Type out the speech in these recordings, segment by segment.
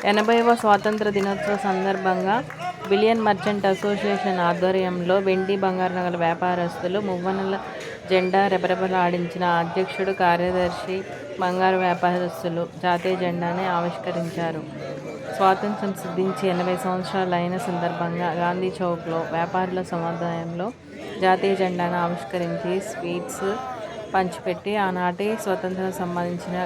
80వ స్వాతంత్ర దినోత్సవ సందర్భంగా బిలియన్ మర్చెంట్ అసోసియేషన్ ఆధ్వర్యంలో వెండి, బంగారు నగల వ్యాపారస్తులు మువ్వన్నెల జెండా రెపరెపలాడించిన అధ్యక్షుడు, కార్యదర్శి, బంగారు వ్యాపారస్తులు జాతీయ జెండాని ఆవిష్కరించారు. స్వాతంత్ర్యం సిద్ధించి 80 సంవత్సరాలైన సందర్భంగా గాంధీ చౌక్లో వ్యాపారుల సముదాయంలో జాతీయ జెండాను ఆవిష్కరించి స్వీట్స్ పంచిపెట్టి ఆనాటి స్వతంత్రం సంబంధించిన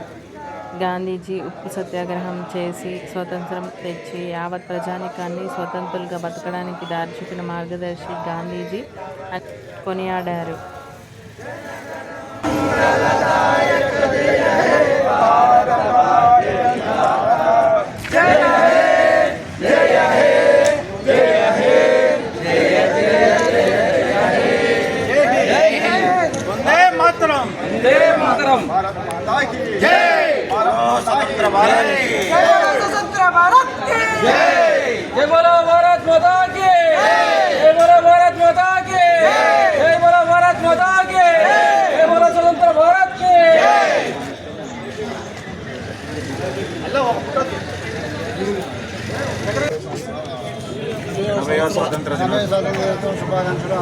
గాంధీజీ ఉప్పు సత్యాగ్రహం చేసి స్వతంత్రం తెచ్చి యావత్ ప్రజానీకాన్ని స్వతంత్రులుగా బతకడానికి దారి చూపిన మార్గదర్శి గాంధీజీ అని కొనియాడారు. स्वतंत्र भारत की जय बोलो भारत माता की जय बोलो भारत माता की जय बोलो भारत माता की जय बोलो स्वतंत्र भारत की స్వాతంత్ర దినోత్సవం శుభాకాంక్షలు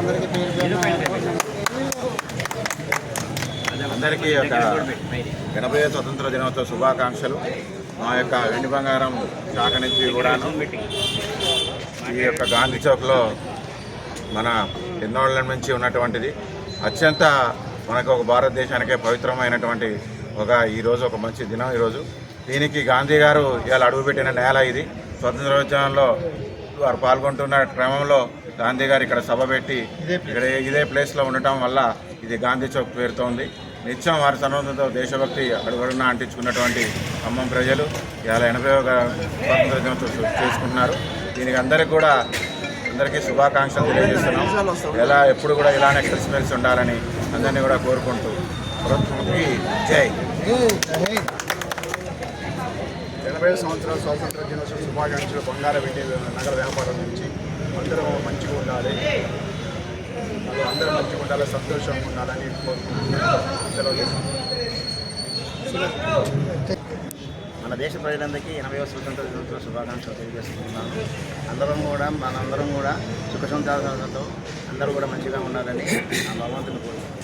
అందరికీ 80వ స్వతంత్ర దినోత్సవ శుభాకాంక్షలు. మా యొక్క వెండి బంగారం శాఖ నుంచి కూడాను ఈ యొక్క గాంధీ చౌక్లో మన ఎన్నోళ్ళ నుంచి ఉన్నటువంటిది అత్యంత మనకు ఒక భారతదేశానికే పవిత్రమైనటువంటి ఈరోజు ఒక మంచి దినం. ఈరోజు దీనికి గాంధీ గారు ఇవాళ అడుగుపెట్టిన నేల ఇది. స్వతంత్రోద్యమంలో వారు పాల్గొంటున్న క్రమంలో గాంధీ గారు ఇక్కడ సభ పెట్టి ఇక్కడ ఇదే ప్లేస్లో ఉండటం వల్ల ఇది గాంధీ చౌక్ పేరుతో ఉంది. నిత్యం వారి సన్నద్ధంతో దేశభక్తి అడుగడుగునా అంటించుకున్నటువంటి ఖమ్మం ప్రజలు ఇవాళ 80వ స్వాతంత్ర దినోత్సవం చేసుకుంటున్నారు. దీనికి అందరికీ శుభాకాంక్షలు తెలియజేస్తున్నాం. ఎప్పుడు కూడా ఇలానే కలిసిమెలిసి ఉండాలని అందరినీ కూడా కోరుకుంటూ ప్రభుత్వంకి జై. 80 సంవత్సరాల స్వాతంత్ర దినోత్సవ శుభాకాంక్షలు. బంగారు వెండి నగర వ్యాపారం నుంచి అందరూ మంచిగా ఉండాలి, అందరూ మంచిగా ఉండాలి, సంతోషంగా ఉండాలని మన దేశ ప్రజలందరికీ 80వ స్వతంత్ర దినోత్సవ శుభాకాంక్షలు తెలియజేస్తున్నాను. మనందరం కూడా సుఖ సంతోషాలతో అందరూ కూడా మంచిగా ఉండాలని భగవంతుని కోరుకుంటున్నాను.